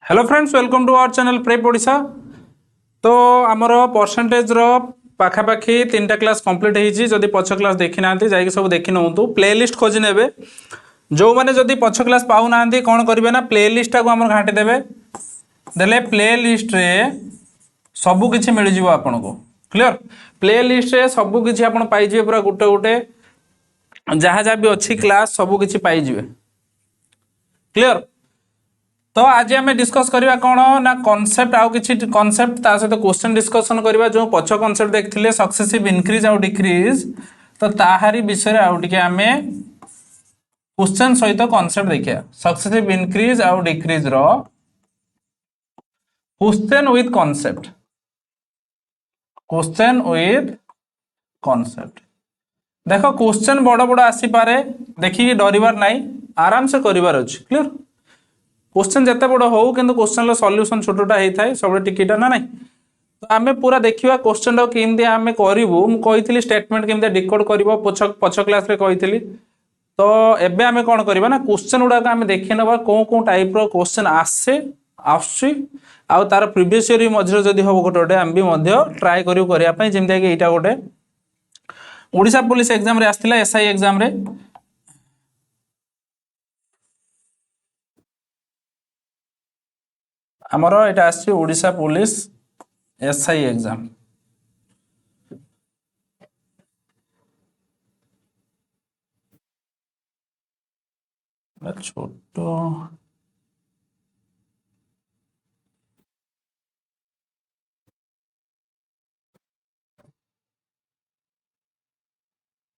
Hello friends, welcome to our channel prep Odisha. तो आमर percentage पाखापाखि 3टा क्लास कंप्लीट होती। जदि पछ क्लास देखी ना जाकि सब देखी नौ प्लेलिस्ट खोजी ने। जो मैंने जदि पछ क्लास पाऊना कौन करेंगे ना प्लेलिस्ट को आम घाटी देवे देले प्लेलिस्ट रे सबकि मिलଯିव आपन को। क्लियर प्लेलिस्ट रे सबकि आप पाइबे पूरा गोटे गोटे जहाँ जहाँ भी अच्छी क्लास सबकि पाइबे। क्लियर। तो आज आम डिस्कस करवा कौन ना कॉन्सेप्ट आउ किसी कॉन्सेप्ट ता सहित क्वेश्चन डिस्कसन करवा। जो पछ कॉन्सेप्ट देखते सक्सेसिव इनक्रीज आउ डिक्रीज तो ताहारी विषय आउ टिके आम क्वेश्चन सहित कॉन्सेप्ट देखिए। सक्सेसिव इनक्रीज आउ डिक्रीज रो question with concept. Question with concept देख क्वेश्चन बड़ बड़ आसी पारे देखिए डरबार नहीं आराम से करिवार अछि। क्लियर क्वेश्चन जिते बड़ हो कि क्वेश्चन सॉल्यूशन छोटा होता है सब टिकेटा ना नहीं। तो आम पूरा देखा क्वेश्चन टाक केमती आम करूँ मुझे स्टेटमेंट केमती डिकोड कर पछ क्लास कही। तो एबे आम कौन करवा ना क्वेश्चन गुड़ाक आम देखी ना कौ टाइप क्वेश्चन आसे तार प्रीवियस ईयर मझे जदि हम गोटे गोटे आम भी ट्राए करने जमीक यहाँ गोटे ओडिशा पुलिस एग्जाम रे आसला एसआई एग्जाम रे आमर यहाँ आसी ओडिशा पुलिस एसआई एग्जाम। छोट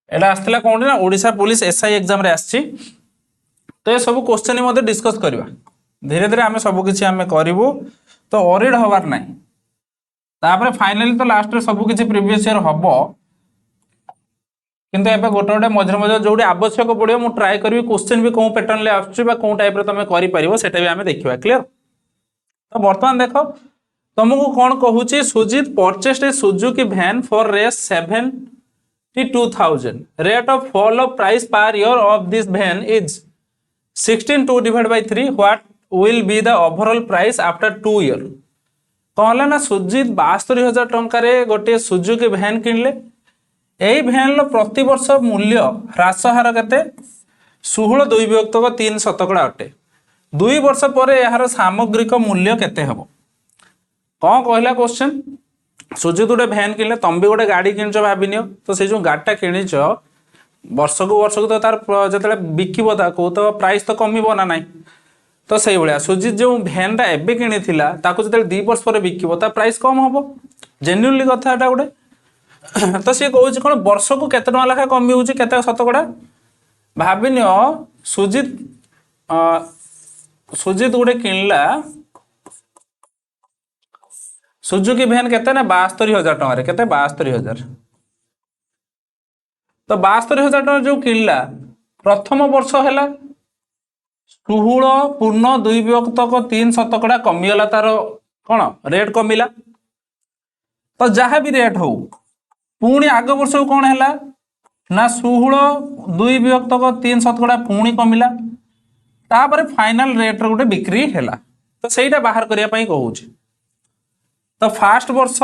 एटा आसला कौन ना ओडिशा पुलिस एसआई एग्जाम रे आसी। तो ये सब क्वेश्चन ही डिस्कस करवा धीरे धीरे आम सबकि आम करूँ। तो अरिड हबार ना तापर फाइनाली तो लास्ट रे सबकि प्रीवियस ईयर हम किंतु एबे गोटे गोटे मझे मझे जो आवश्यक पड़ो मुझे ट्राए करी क्वेश्चन भी कौन पैटर्न ले आसो टाइप तुम कर भी आम देखा। क्लियर। तो बर्तमान देख तुमको कौन कहूँ Sujeet purchased a Suzuki van for रेस 72,000 rate of fall of price per year of this van is 16 divide by 3 what will be the overall price after 2 year. कहला ना सुजीत 72,000 टंकार गोटे सुजुकी वैन किणले। यही भैन प्रति वर्ष मूल्य ह्रास हार के 16 अटे 2 वर्ष पर यार सामग्रिक मूल्य केते हबो। कौन कहला क्वेश्चन सुजीत गोटे भैन किणले तुम भी गोटे गाड़ी किणच भाविन। तो से जो गाड़ीटा किणीच वर्ष को तो तार जो बिकिब तो प्राइस तो कमिब ना ना। तो से भाया सुजीत जो भैनटा एबे किणी जो 2 वर्ष पर बिकिब ता प्राइस कम हम जेन्युइनली कथा गोटे। तो सी कौन कौन वर्ष को केते टका लेखा कमी होची केते शतकड़ा भाविन। सुजीत सुजीत गोटे किणला सुजुकी भैन केते ना 72,000 टंका केते 72,000। तो 72,000 टका जो किणला प्रथम वर्ष है 16.2 कमिगला तार कौन रेट कमिला। तो जहाँ भी रेट हो पुणी आग वर्ष को कौन है ना 16.2 पुणी कमिला तापर फाइनल रेट रे गोटे बिक्री है। तो सहीटा बाहर करने कहूँ। तो फास्ट वर्ष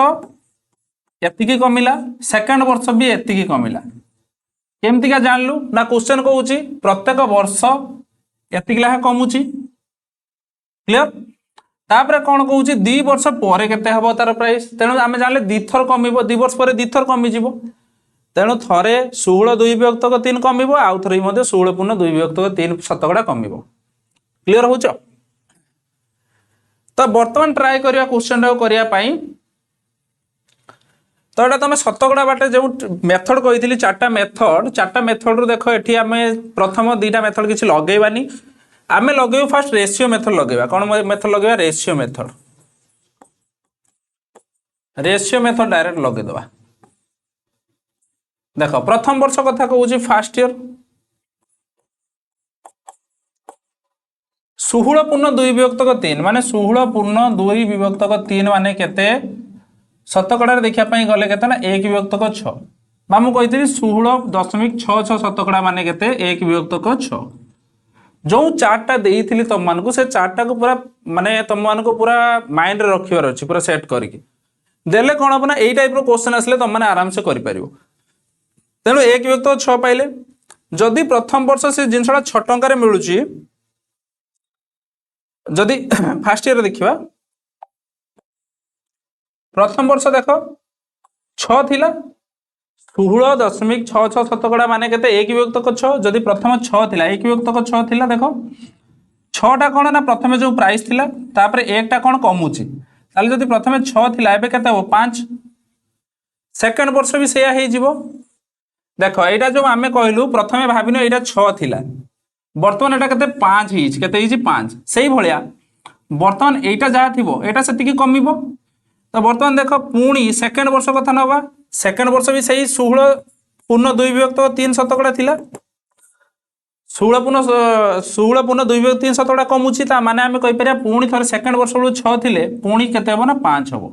एतिकी कमिला सेकंड वर्ष भी एतिकी कमिला केमतिका जानलु ना क्वेश्चन कहूँ प्रत्येक वर्ष एतिकी लेखा कमुची। क्लियर। तापर कौन कहूँ 2 वर्ष पर केते हबो तार प्राइस तेणु आम जानले 2 थर कमिबो 2 वर्ष पर 2 थर कमी जीवो। तेणु थरे 16.2 कमिबो आउ थरे 16.2 शतकड़ा कमिबो। क्लियर हो। तो बर्तमान ट्राए करिया क्वेश्चन टाको करिया पई। तो एटा तुम शतकड़ा बाटे जो मेथड कही 4टा मेथड रू देख एठी आम प्रथम 2टा मेथड किसी लगेबानी आम लगे फास्ट रेशियो मेथड लगे। कौन मेथड लगे रेशियो मेथड डायरेक्ट लगेदबा। देख प्रथम वर्ष कथा कहूँ फास्ट ईयर 16.2 माने 16.2 माने केते शतकड़ा देखा गले केते ना 1/6 मामू कही 16.66 शतकड़ा माने केते 1/6। जो चार्टा देइथिली तुम मानकु से चार्टा को पूरा माने तुम मानकु पूरा माइंड रे रखिबार अछि पूरा सेट करके देले कोन अपना एई टाइप रो क्वेश्चन आसले तुम माने आराम से करि परिबो। तेणु एक विभक्त 6 पाइले जदि प्रथम वर्ष से जिनसटा 6 टंका रे मिलुची जदि फर्स्ट ईयर देखिबा प्रथम वर्ष देख 6 थिला 16.66 शतकड़ा माने केते एक विभक्त 6 जदि प्रथम 6 थिला एक विभक्त 6 थिला देखो 6टा कोन ना प्रथमे जो प्राइस थिला तापर एकटा कोन कमुची ताले जदि प्रथमे 6 थिला एबे केते हो 5 सेकंड वर्ष भी सेया हे जिवो देखो एटा जो आमे कहलु प्रथमे भाबिनो एटा 6 थिला वर्तमान एटा केते 5 हिच केते हिच 5 सेही भलिया वर्तमान एटा जा थिबो एटा सेति की कमिबो तो वर्तमान देखो पुणी सेकंड वर्ष कथा नबा सेकंड वर्ष भी सही 16 पूर्ण 2 विभक्त 3 शतकड़ा थिला 16 पूर्ण 2 विभक्त 3 शतकड़ा कमुची ता माने आमे कहि परिया पुणी थरे सेकंड वर्ष बेलु 6 थिले पुणी केते हबो ना 5 हबो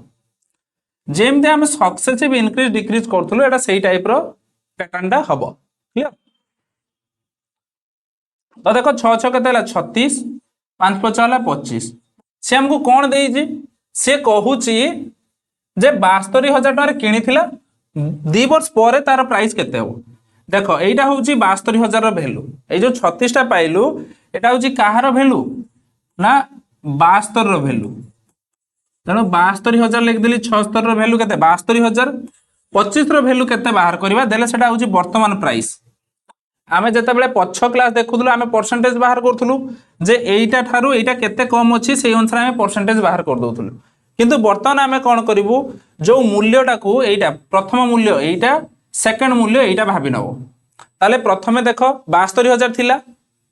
जेमते आमे सक्सेसिव इंक्रीज डिक्रीज करथुलो एटा सेही टाइप रो पैटर्न दा हबो क्लियर। तो देखो 6 6 केते हला 36 5 5 हला 25 से हमको कोन देइजी से कहूची जे 72,000 टका किनी थिला 2 वर्ष ପରେ तार प्राइस केते हो देखो एटा होची 72,000 रो वैल्यू ए जो 36 टा पाइलु एटा होची काहार वैल्यू ना 72 रो वैल्यू तेणु 72,000 लिख देली 76 रो वैल्यू केते 72,000 25 रो वैल्यू केते बाहर करबा देले सेटा होची वर्तमान प्राइस आमे जते बेले पछ क्लास देखुथुलु आमे परसेंटेज बाहर करथुलु जे एइटा थारु एइटा केते कम अछि सेही अनुसार आमे परसेंटेज बाहर कर दोथुलु किंतु वर्तमान आमे कोन करिवु जो मूल्यटा को एइटा प्रथम मूल्य एइटा सेकंड मूल्य एइटा भाबी नबो ताले प्रथमे देखो 72,000 थिला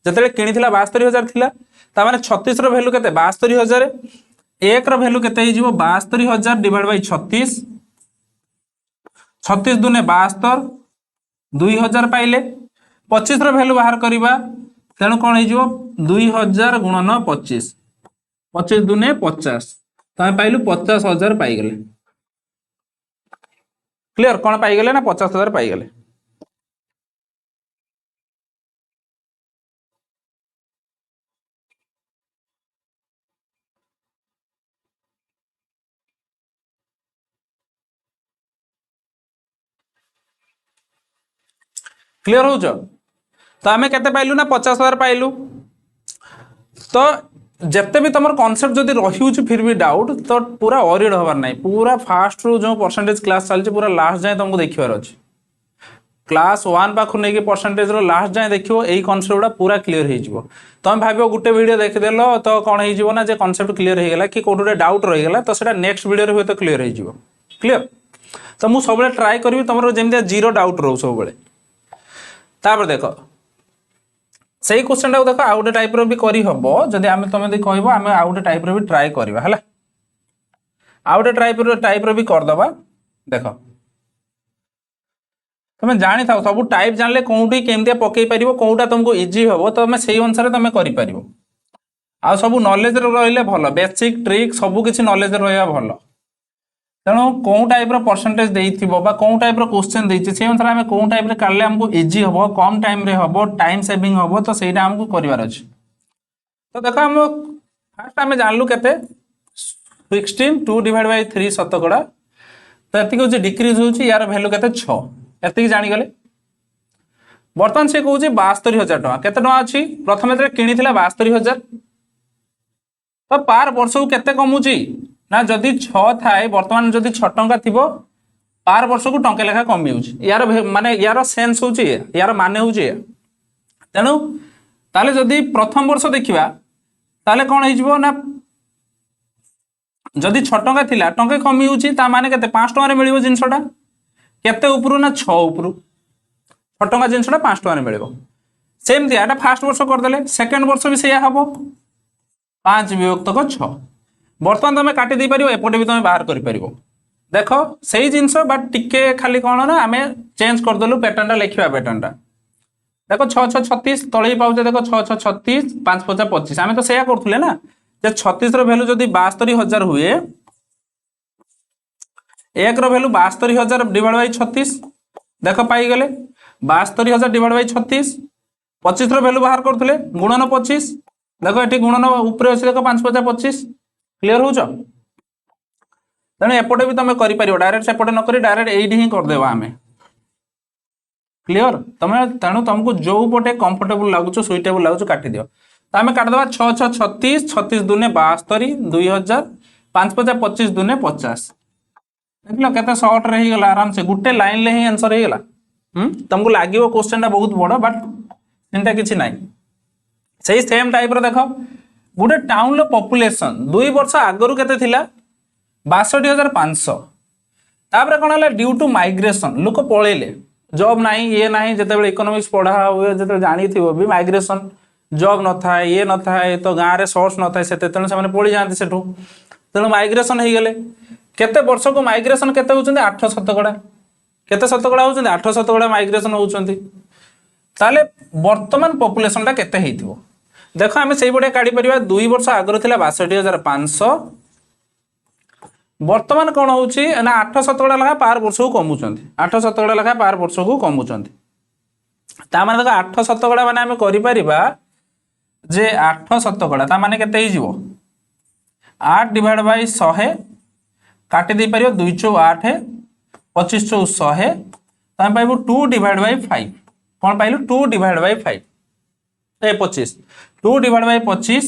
जतेले किनिथिला 72,000 थिला ता माने 36 रो वैल्यू केते 72,000 एक रो वैल्यू केते हिजिवो 72,000 डिवाइड बाय 36 36 दुने 72 2,000 पाइले 25 रो वैल्यू बाहर करिबा तेणु कोन हिजिवो 2,000 गुणन 25 25 दुने 50 तो पाइलु 50,000 पाई गले क्लियर कौन पाई गले ना 50,000 पाई गले क्लियर हो जो तो आमे केते पाइलु ना 50,000 पाइलु तो जब भी तुम कॉन्सेप्ट जदि रही फिर भी डाउट तो पूरा ऑरिड हबार नहीं पूरा फास्ट रू जो परसेंटेज क्लास चलती पूरा लास्ट जाए तुमको देखिबार अछि क्लास 1 पाखु नहीं परसेंटेज रो लास्ट जाए देखियो एई कॉन्सेप्ट गुडा पूरा क्लियर हो जिवो तुम भाबियो गुटे वीडियो देखिदेलो तो कौन हो जिवो ना जे कॉन्सेप्ट क्लियर हो गला कि कोटोटे डाउट रही गला तो सेटा नेक्स्ट वीडियो रे तो क्लियर हो जिवो क्लियर तो मु सब ट्राई करबी तुमरो जेमते जीरो डाउट रहू सब बेले तापर देखो सही क्वेश्चन टा देखो आउटे टाइप रो भी करी हबो जदि आमे तमे दे कहबो आमे आउटे टाइप रो भी ट्राई करबा हला आउटे टाइप रो भी कर दबा देखो तमे जानि थाओ सब टाइप जानले कोउटी केमतिया पकई परिबो कोउटा तुमको इजी हबो तो तमे सेही अनुसार तमे करि परिबो आ सब नॉलेज रो रहले भलो बेसिक ट्रिक सब किछि नॉलेज रहया भलो तेणु कौ टाइप परसेंटेज देइथिबो बा कौ टाइप क्वेश्चन देइछि से अनुसार आमे कौ टाइप काढले हमको इजी हबो कम टाइम रे हबो टाइम सेविंग हबो तो सेटा हमको करिवार अछि तो देखो हम फर्स्ट आमे जानलु केते 16 2 डिवाइड बाय 3 शतकड़ा तो एतिक होछि डिक्रीज होछि यार वैल्यू केते 6 एतिक जानि गले वर्तमान से कहउछि 72,000 टका केते टका अछि प्रथमे जे किनिथिला 72,000 तो पार वर्ष को केते कमुछि ना जदि 6 थाए वर्तमान जदि 6 टंका थिबो पार वर्ष को टंके लेखा कमी होउछि यार माने यार सेंस होउछि यार माने होउछि तेनु ताले जदि प्रथम वर्ष देखिबा ताले कोन हिजबो ना जदि 6 टंका थिला टंके कमी होउछि ता माने केते 5 टंका रे मिलिबो जिंसटा केते उपरु ना 6 उपरु 6 टंका जिंसटा 5 टंका रे मिलिबो सेम दिया एटा फर्स्ट वर्ष कर देले सेकंड वर्ष भी सेया हबो 5 विभक्त 6 वर्तमान तुम काटी दे पारिबो एपटे भी तुम बाहर करि पारिबो देखो सही जिंस बट टिके खाली कोन ना आमे चेंज कर देलु पैटर्न टा लिखिबा पैटर्न टा देखो 6 6 36 तळे पाउजे देखो 6 6 36 5 5 25 आमे तो सेया करथुले ना जे 36 रो वैल्यू जदी 72,000 हुए एक रो वैल्यू 72,000 डिवाइड बाय 36 देखो पाई गले 72,000 डिवाइड बाय 36 25 भैल्यू बाहर करते गुणन 25 देख ये गुणन उपरे अच्छे देख 5 5 25 क्लीयर हो तेणु एपटे भी तुम कर डायरेक्ट सेपटे नक डायरेक्ट ये हिं करदे आम क्लीयर तुम तेणु तुमको जो पटे कंफर्टेबल लगुच सुइटेबल लगुच काटी दियो तो आम काटिदेवा 6 6 36 36 दूने 72 2000 5 5 25 दूने 50 देख लो केते शॉर्ट रही गला आराम से गुटे लाइन ले ही आंसर हो गला तुमको लगे क्वेश्चन टा बहुत बड़ बट चिंता किसी ना से सेम टाइप देख गोटे टाउन पॉपुलेशन 2 वर्ष आगु के 62,500 तापर कौन है ड्यू टू माइग्रेशन लोक पलैले जॉब ना ये ना जिते इकोनॉमिक्स पढ़ा हुए जो जानी थी भी माइग्रेशन जॉब न था ये न था तो गाँव में सोर्स न था तेणु से पड़ी जाती से तेणु माइग्रेशन हो गले केते वर्ष को माइग्रेशन केते होउछन्ते 8 शतकड़ा केते शतकड़ा होउछन्ते 8 शतकड़ा माइग्रेशन होउछन्ते ताले वर्तमान पॉपुलेशन टा केते हेइथिबो देखो आमे सेई बडे काढी परिबा 2 वर्ष आगर थिला 62,500 वर्तमान कौन होउछि ना 8 शतकड़ा लखा पार वर्ष को कमुछन्ते 8 शतकड़ा लखा पार वर्ष को कमुछन्ते ता माने देखो 8 शतकड़ा माने आमे करि परिबा जे 8 शतकड़ा ता माने केते हि जिवो 8 डिवाइड बाय 100 काटी दे पारियो 2 चौ 8 25 चौ 100 तमे पाइबो 2 डिवाइड बाय 5 कोन पाइलु 2 डिवाइड बाय 5 ए 25 2 डिवाइड बाय 25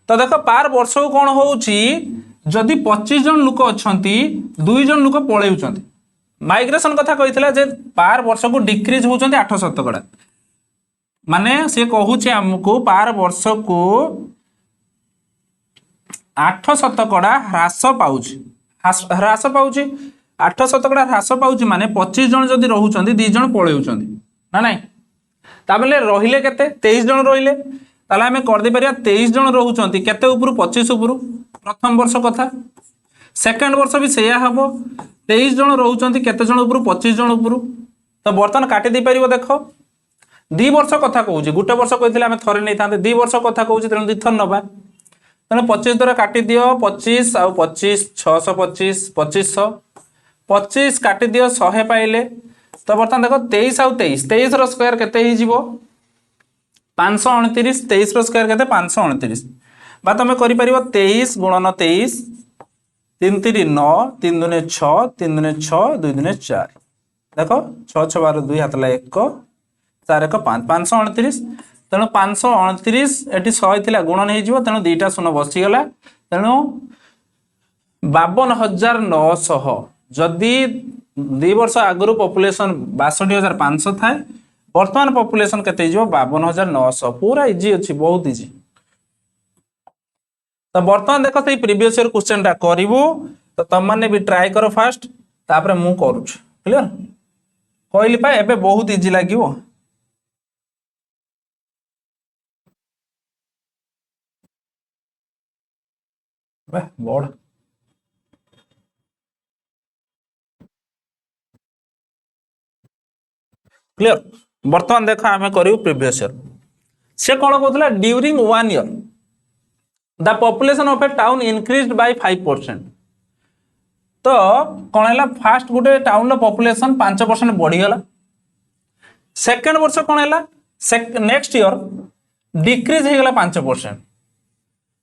तो देखो पार वर्ष को कौन होउछि जदि 25 जन लोक अछंती 2 जन लोक पळेउछंती माइग्रेशन कथा कहितला जे पार वर्ष को डिक्रीज होउछंती 8 शतकड़ा माने से कहूछि हमको पार वर्ष को 8 शतकड़ा ह्रास पाउछि ह्रास पाउछि 8 शतकड़ा ह्रास पाउछि माने 25 जन जदि रहउछंती 2 जन पळेउछंती ना नाही ताबले रहिले केते 23 जन रहिले ताले हमें कर दे परिया 23 जन रहउछंती केते ऊपर 25 ऊपर प्रथम वर्ष कथा सेकंड वर्ष भी सेया हबो 23 जन रहउछंती केते जन ऊपर 25 जन ऊपर तो बर्तन काटी दे परिबो देखो 2 वर्ष कथा कहूछि गुटे वर्ष कहिथिले हमें थरे नै थांते 2 वर्ष कथा कहूछि तेनु दिथर नबा तेणु 25 द्वारा काटी दियो 25 आउ 25 625 2500 25 काटी दियो 100 पाइले तो बर्तमान देखो 23 आउ 23 23 रो स्क्वायर केते ही जीवो 529 23 रो स्क्वायर केते 529 बा तमे करि परिबो 23 गुणन 23 3 3 9 3 दुने 6 3 दुने 6 2 दुने 4 देखो 6 6 12 2 हातला 1 4 1 5 529 तेणु 529 एटी 100 थिला गुणन हो जिवो तेणु 2टा शून्य बसी गला तेणु 52,900 जदि 2 वर्ष आगु पॉपुलेशन 62,500 थाए वर्तमान पॉपुलेशन केते जिवो 52,900 पूरा इजी अछि बहुत इजी तो वर्तमान देखो से प्रीवियस ईयर क्वेश्चन टा करिवो तो तुम माने भी ट्राई करो फास्ट तापर मु करूछ क्लियर कहली पा एबे बहुत इजी लागिवो बोर्ड क्लियर वर्तमान देखो आम करू प्रीवियस ईयर से कौन कहला during 1 year the population of a town increased by 5% तो कौन है फास्ट गोटे टाउन पॉपुलेशन 5% बढ़ीगला सेकेंड वर्ष कौन है नेक्स्ट ईयर डिक्रीज हो गला 5%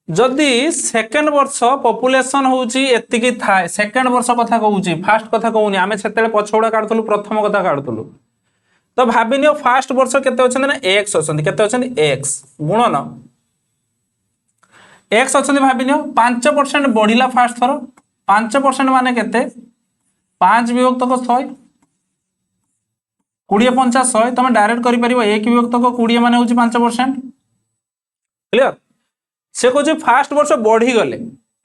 जदि सेकेंड वर्ष पॉपुलेशन होउची एतिकी थाए सेकेंड वर्ष कथा कहूची फास्ट कथा कहूनी आमे सेतेले पछोडा काढतलु प्रथम कथा काढतलु तो भाबिनियो फास्ट वर्ष केते अछन ना x अछन केते अछन x गुणन x अछन भाबिनियो 5% बढ़िला फास्ट थरो 5% माने केते 5 विभक्त को 100 20 50 100 तमे डायरेक्ट करि परिबो 1 विभक्त को 20 माने होची 5% क्लियर से कहे फास्ट वर्ष बढ़ी गले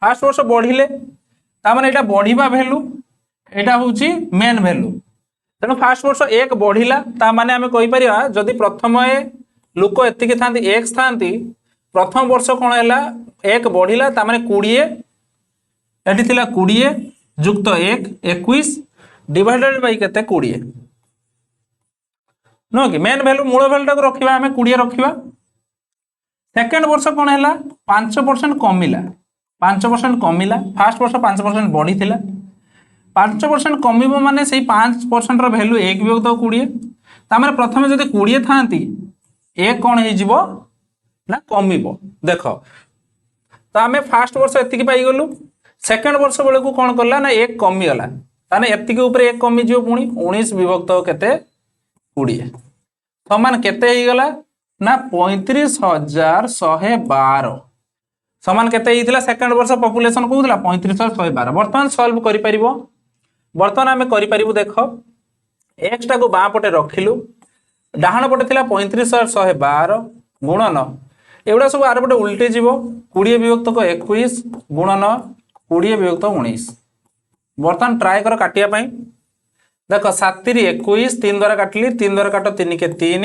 फास्ट वर्ष बढ़िले तामाने एटा बढ़िबा वैल्यू एटा होची मेन वैल्यू तेणु फास्ट वर्ष 1 बढ़िला ता माने आमे कहि परिबा जदि प्रथम लोक एतिके थांती x थांती प्रथम वर्ष कोन हैला 1 बढ़िला ता माने 20 एटी थिला 20 युक्त 1 21 डिवाइडेड बाय केते 20 नो कि मेन वैल्यू मूल वैल्यू को रखिबा आमे 20 रखिबा सेकेंड वर्ष कौन है 5% कमिला 5% कमिला फास्ट वर्ष 5% बढ़ी थिला 5% कमिबो माने सेही 5% रो वैल्यू 1 विभक्त 20 तामे प्रथमे जदि 20 थांती एक कौन हो ना कमिबो देख। तो आम फास्ट वर्ष एति पाइगलु सेकेंड वर्ष बेलू कौन कला ना एक कमिगला ताने एतिक ऊपर एक कमिज पुणी 19 विभक्त केते 20 समान केते गला ना 35,112 समान केते हितला सेकेंड वर्ष पॉपुलेशन कहउतला 35,112 वर्तमान सॉल्व करि परिबो। वर्तमान आमे करि परिबो देख x टा को बाँ पटे रखिलु डाहाण पटे थिला 35,112 गुणन एवडा सब आर पटे उल्टे जीवो 20 विभक्त को 21 गुणन 20 विभक्त 19 वर्तमान ट्राई कर काटिया पई देख 7 3 21 3 द्वारा काटली 3 द्वारा काट 3 के 3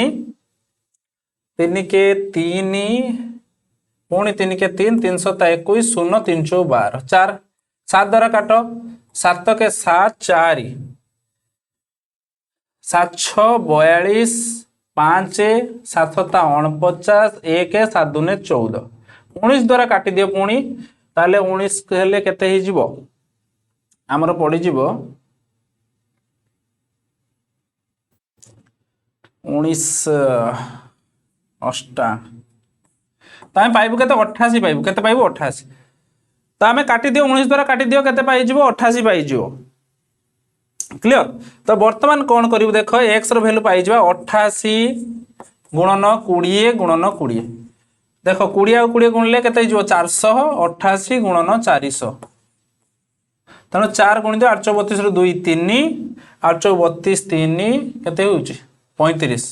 3 के 3 पुणी 3 के 3 321 0 3 12 4 7 द्वारा काट 7 के 7 4 7 6 42 5 7 49 1 7 2 14 19 द्वारा काटी दियो पुणी ताले 19 हेले केते ही जीवो हमर पड़ी जीवो 19 अष्टा तामे पाइबो केते 88 पाइबो केते पाइबो 88 तो आमे काटी दियो 19 द्वारा काटी दियो केते पाइ जीवो 88 पाइ जीवो क्लियर। तो वर्तमान कौन करिवो देखो x रो वैल्यू पाइ जीवा 88 गुणन 20 गुणन 20 देखो 20 आ 20 गुणले केते जीवो 488 गुणन 400 तनो 4 गुणित 832 रो 2 3 832 3 केते होउची 35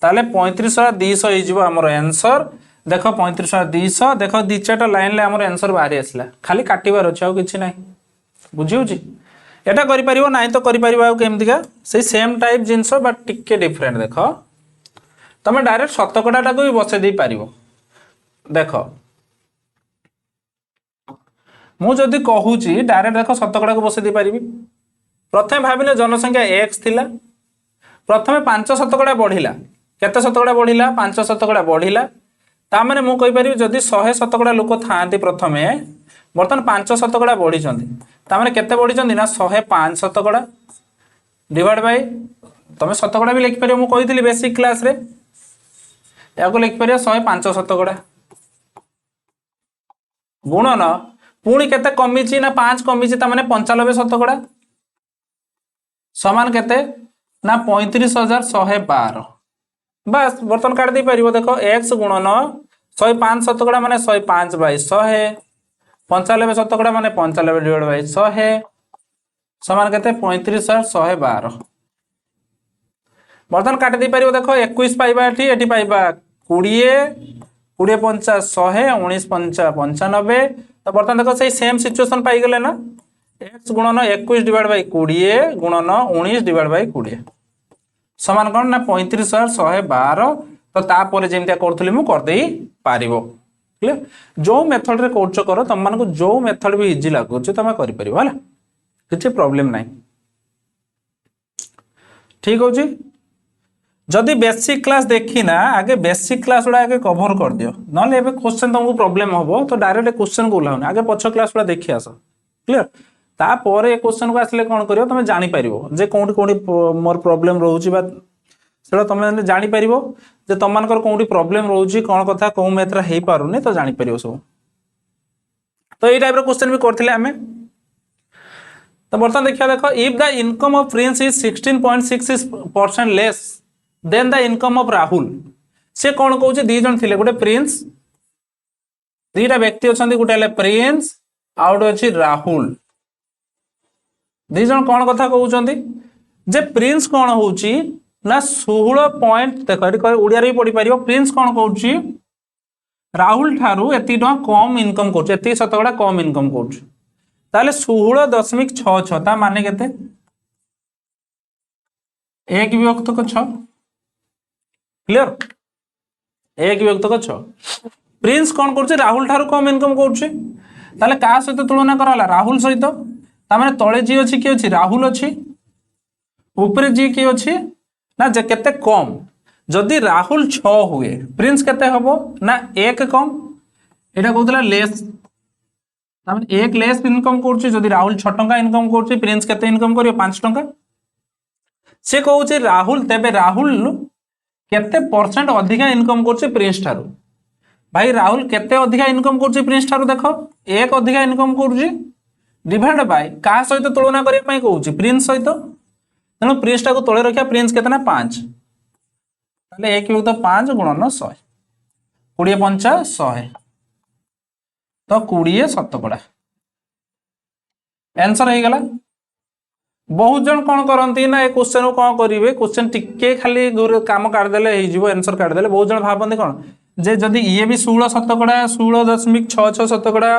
ताले 35,200 हो जीवो हमर आंसर देखो 35,200 देखो दी चारटा लाइन ले हमर आंसर बाहरी आसला खाली काटिबार अछि आ किछि नै बुझिउची एटा करि परिबो नै तो करि परिबो आ केमतिका से सेम टाइप जिंस बट टिके डिफरेंट देखो तमे डायरेक्ट शतकड़ा टाको भी बसे दे पारिबो देखो मु जदी कहूची डायरेक्ट देखो शतकड़ा को बसे दे पारिबी प्रथम भाबिले जनसंख्या x थिला प्रथमे 5 शतकड़ा बढ़िला केते शतकड़ा बढ़िला 5 शतकड़ा बढ़िला ता माने मु कहि परिबी जदी 100 शतकड़ा लोक थांती प्रथमे बर्तन 5 शतकड़ा बढ़ी चंदी ता माने केते बढ़ी चंदी ना 105 शतकड़ा डिवाइड बाय तमे शतकड़ा भी लिखि परिबो मु कहितली बेसिक क्लास रे याको लिखि परिबो 105 शतकड़ा गुणन पुणी केते कमिची ना 5 कमिची ता माने 95 शतकड़ा समान केते ना 35,112 बस बर्तन काट दे परिबो देखो x गुणन 105 शतकड़ा माने 105 बाय 100 95 शतकड़ा माने 95 डिवाइड बाय 100 समान केते 35,112 बर्तन काट दे परिबो देखो 21 पाइबा एठी पाइबा 20 20 50 100 19 50 95 तो बर्तन देखो सही सेम सिचुएशन पाई गले ना x गुणन 21 डिवाइड बाय 20 गुणन 19 डिवाइड बाय 20 समान कोन ना 35,112 तो तापर जेमतिया करथली मु कर देई पारिबो क्लियर जो मेथड रे कोर्च करो तम मान को जो मेथड भी इजी लागो छ तमे करि परिबो हला किछ प्रॉब्लम नाही ठीक हो जी। जदि बेसिक क्लास देखी ना आगे बेसिक क्लास उडा आगे कवर कर दियो नले एबे क्वेश्चन तुमको प्रॉब्लम हबो तो डायरेक्ट क्वेश्चन को लाउन आगे पछ क्लास उडा देखि आसो क्लियर ता परे क्वेश्चन को आसले कोन करियो तमे जानि परिबो जे कोंडी कोंडी मोर प्रॉब्लम रहउची बा सेडा तमे जानि परिबो जे तमनकर कोंडी प्रॉब्लम रहउची कोन कथा को मेत्रा हेई पारुनी तो जानि परिबो सब तो ए टाइप रो क्वेश्चन भी करथिले हमें तो बर्तन देखिया देखो if the income of Prince is 16.66% less than the income of Rahul से कोन कहउची दी जन थिले गोटे प्रिंस दीटा व्यक्ति अछंती गोटे ले प्रिंस आउट अछि राहुल दी जन कोन कथा कहउचंती जे प्रिंस कोन होउची ना 16 पॉइंट देखो एटी उडिया रे पढी परियो प्रिंस कोन कहउची राहुल ठारू एती टका कम इनकम करछ एती शतकड़ा कम इनकम करछ ताले 16.66 ता माने केते 1 विभक्त को 6 क्लियर 1 विभक्त को 6 प्रिंस कोन करछ राहुल ठारू कम इनकम करछ ताले का सहित तुलना कराला राहुल सहित ता माने तळे जी अछि की अछि राहुल अछि ऊपर जी की अछि ना जे केते कम जदि राहुल 6 हुए प्रिंस केते हबो ना 1 कम एटा कहउतला लेस ता माने 1 लेस इनकम करछ जदि राहुल 6 टका इनकम करछ प्रिंस केते इनकम करियो 5 टका से कहउछि राहुल तेबे राहुल केते परसेंट अधिका इनकम करछि प्रिंस ठारू भाई राहुल केते अधिका इनकम करछि प्रिंस ठारू देखो एक अधिका इनकम करछि डिवाइड बाय का सहित तुलना करिया पई कहूछि प्रिंस सहित तेणु प्रिंस टाको तळे रखिया प्रिंस केतना 5 ताले 1 विभक्त 5 गुणन 100 20 पंचा 100 तो 20 शतकड़ा आंसर हो गला। बहुत जन कौन करती ना क्वेश्चन को कौन करेंगे क्वेश्चन टिके खाली काम काटिदेले आंसर काटिदेले बहुत जन भावती कौन जे जदि ये भी 16 शतकड़ा 16.66 शतकड़ा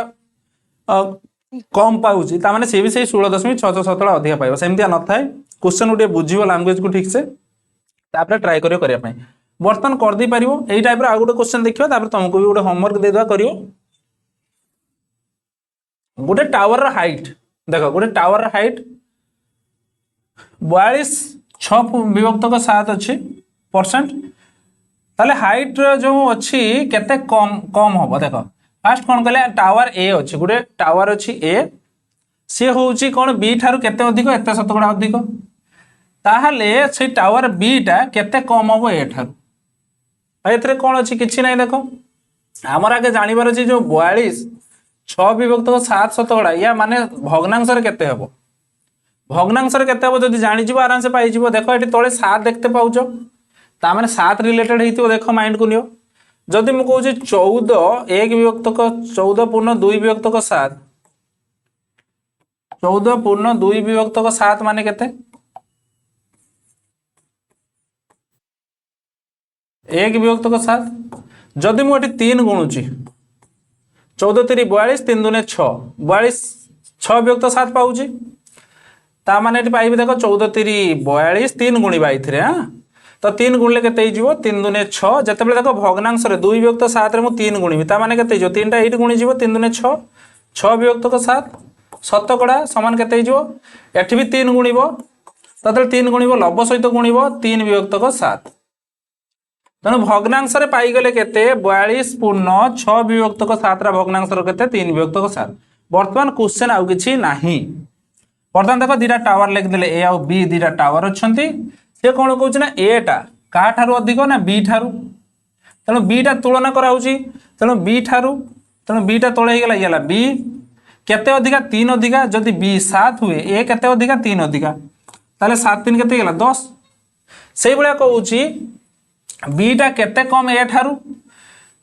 कम पाऊँ ताने सी भी 16.66 शतकड़ा अधिक पाइब सेमती न था क्वेश्चन गोटे बुझे लांगुएज को ठीक से ट्राए करने बर्तमान करदे पार यही टाइप आउ गोटे क्वेश्चन देखिए तुमको भी गोटे होमवर्क देदेवा कर गोटे टावर हाइट देख गोटे टावर हाइट 42 6 विभक्त 7 अच्छी परसेंट ताले हाइट जो अच्छी केते कम कम हम देख फास्ट कौन कहले टावर ए अच्छी गोटे टावर अच्छी ए सी हूँ कौन बी ठारू केते अधिक एत शतकड़ा अधिक ताहले से टावर बी टा केते कम हम ए ठारू भाई कौन अच्छी किसी ना देख आमर आगे जानवर अच्छी जो 42 6 विभक्त 7 शतकड़ा या माने भग्नांश केते हम भग्नांश केते हम जब जानीज आराम से पाई देख ये तले 7 देखते पाउच ताने 7 रिलेटेड हो देख माइंड को नियो जदि मु कहूँ 14 1 विभक्त 14 पूर्ण 2 विभक्त 7 14 पूर्ण 2 विभक्त 7 माने केते 1 विभक्त 7 जदि मुझे 3 गुणुची 14 3 42 3 दूने 6 42 6 विभक्त 7 पाऊँ ताने पाइबे देख 14 3 42 3 गुणिबा हाँ तो 3 गुणिले केते 3 दूने 6 जिते देख भग्नांश 2 विभक्त 7 रे 3 गुणिबी ताने केते 3 टा 8 गुणी 3 दूने 6 6 विभक्त 7 शतकड़ा समान केते एठी भी 3 गुणिब तो 3 गुणिब लव सहित गुणिब 3 विभक्त 7 तेणु भग्नांश पाईगले केते 42 पूर्ण 6 विभक्त 7 भग्नांश केते 3 विभक्त 7 बर्तमान क्वेश्चन आउ किछि नाही बर्तमान देख दीटा टावर लिखिदेले ए आउ बी दीटा टावर अच्छंती से कौन कहूँ ना ए टा का ठारू अधिक ना बी ठारू तेणु बी टा तुलना कराऊँगी तेणु बी ठारू तेणु बी टा तले हो गला बी केते अधिका 3 अधिका जदि बी 7 हुए ए केते अधिका 3 अधिका ताले 7 3 केते गला 10 से भाया कहूँ बी टा केते कम ए ठारू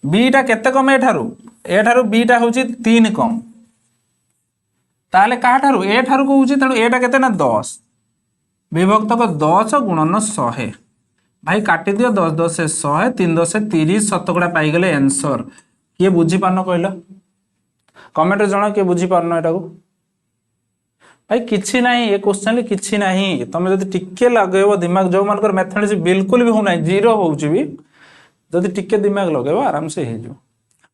बी टा केते कम ए ठारू बी टा हूँ 3 कम ताले का ठारू ए ठारू कहूँ तेणु ए टा केते ना 10 विभक्त 10 गुणन 100 भाई काटी दियो 10 10 से 100 3 10 से 30 शतकड़ा पाईगले आंसर किए बुझी पारन कहला कमेंट जण किए बुझी पारन एटा को भाई किछि नाही ये क्वेश्चन किछि नाही तमे जदि टिके लगेबो दिमाग जो मानकर मैथमेटिक्स बिल्कुल भी हो नाही जीरो होउची भी जदि टिके दिमाग लगेबो आराम से हे जो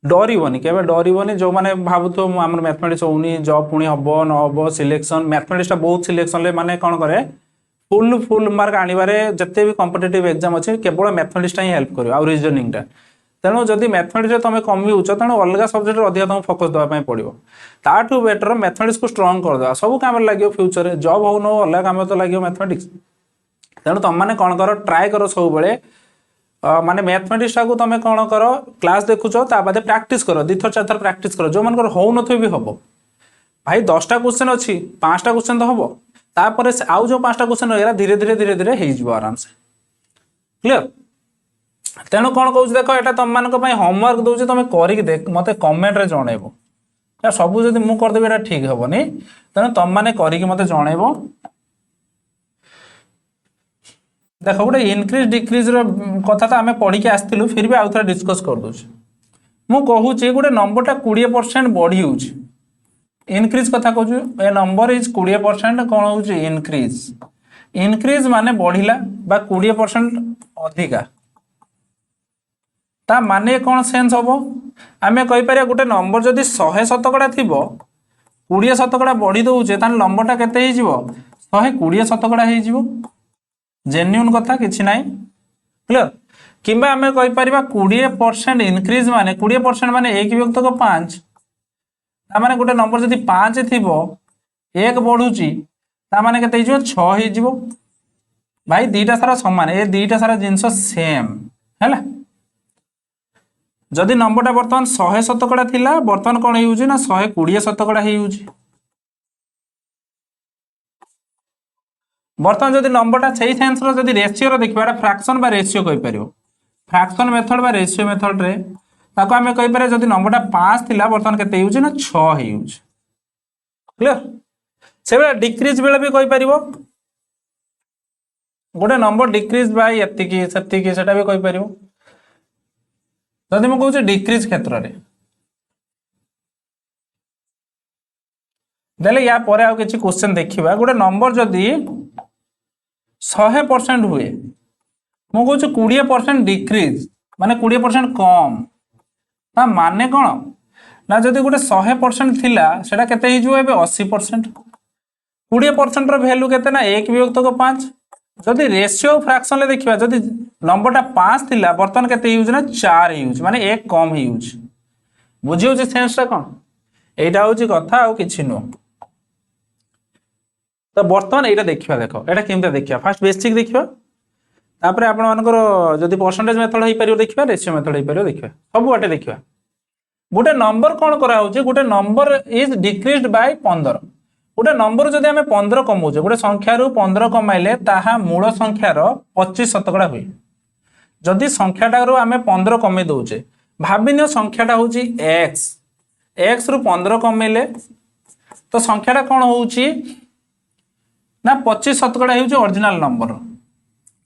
डरबनी के डरबनी जो मैंने भावुथ आम मैथमेटिक्स होनी जब पुणी हम न हम सिलेक्शन मैथमेटिक्स बहुत सिलेक्शन माने कौन करे फुल मार्क आनिबारे जते भी कॉम्पिटिटिव एग्जाम अच्छे केवल मैथमेटिक्स ही हेल्प करियो आ रीजनिंग टा तेणु जदि मैथमेटिक्स तुम कमिउच तेणु अलग सब्जेक्ट अधिक तुम फोकस देवाई पड़ो ताठू बेटर मैथमेटिक्स को स्ट्रंग करदे सब काम लगे फ्यूचर जॉब हो न अलग काम तो लगे मैथमेटिक्स तेणु तुम मैंने कौन कर ट्राए कर सब माने मैथमेटिक्स टाक तुम कौन कर क्लास देखुच बादे प्रैक्टिस कर 2 थर 4 थर प्रैक्टिस कर जो मन हो न भी हम भाई 10टा क्वेश्चन अच्छी 5टा क्वेश्चन तो हम तापर आउ जो 5टा क्वेश्चन रहा धीरे धीरे धीरे धीरे हो आराम से क्लियर तेणु कौन कहूँ देख यहाँ तुम मान होमवर्क दूसरी तुम कर मत कमेंट रे जनइब सब जब मुझे करदेवी यहाँ ठीक हेनी तेणु तुम मैंने करके मत जनइब देख गोटे इनक्रिज डिक्रिज कथा तो आम पढ़ी आसलु फिर भी आउ थे डिस्कस कर दूसरी मुझे गोटे नंबरटा 20% बढ़ी हो इनक्रिज कथा कहूँ ए नंबर इज 20% कौन हो इनक्रिज इनक्रिज माने बढ़िला बा 20% अधिका ता माने कौन सेन्स हम आम कहीपर गोटे नंबर जदि 100 शतकड़ा थी 20 शतकड़ा बढ़ी दौचे ताल नंबरटा केते 120 शतकड़ा हो जेन्युइन कथा किछि नाई क्लियर किंबा आम कहीपर 20% इनक्रिज माने 20% माने 1 विभक्त 5 तामाने गोटे नंबर जदि 5 थी 1 बढ़ुची तामाने केते 6 हो भाई दीटा सारा समान ए दीटा सारा जिनस सेम है। जदि नंबरटा बर्तमान 100 शतकड़ा थिला बर्तमान कौन हो ना 120 शतकड़ा हो। बर्तमान जदि नंबरटा सही सेंस रो जदि रेशियो देखिबा फ्रैक्शन बा रेशियो कहि परियो। फ्रैक्शन मेथड बा रेशियो मेथड रे ताको हमें कहि पारे जदि नंबरटा 5 थिला बर्तमान केते हो ना 6 हो। क्लियर से बेला डिक्रीज बेले भी कहि परिबो गोटे नंबर डिक्रीज बाय एतिकी सेतिकी सेटा भी कहि परिबो। जदि मैं कहूँ डिक्रीज क्षेत्र में देले या परे आउ किछि क्वेश्चन देखिबा गोटे नंबर जदि 100% हुए मु कहूँ 20% डिक्रीज माने 20% कम ता माने कौन ना जदि गोटे 100% थिला सेटा केते ही जो एबे 80% 20% रो वैल्यू केते ना 1 विभक्त को 5 जदि रेशियो फ्रैक्शन ले देखिबा जदि नंबरटा 5 थिला बर्तमान केते यूज ना 4 यूज माने 1 कम यूज बुझियो जे सेंसटा कोन एटा होची कथा आ किछि नो। तो बर्तमान एटा देखिबा देखो एटा केमता देखिबा फर्स्ट बेसिक देखिबा तापर आपण मानकर जदि परसेंटेज मेथड हेई परियो देखिबा रेशियो मेथड हेई परियो देखिबा सब बाटे देखिबा। गोटे नंबर कोन करा होची गोटे नंबर इज डिक्रीज्ड बाय 15 गोटे नंबर जदि आमे 15 कमाउछे गोटे संख्या रु 15 कमाइले ताहा मूल संख्यार 25 शतकड़ा हुए। जदि संख्याटा रु आमे 15 कमे दउछे भाबिनियो संख्याटा होची x x रु 15 कमेले तो संख्याटा कोन होउची ना 25 शतकड़ा होउची ओरिजिनल नंबर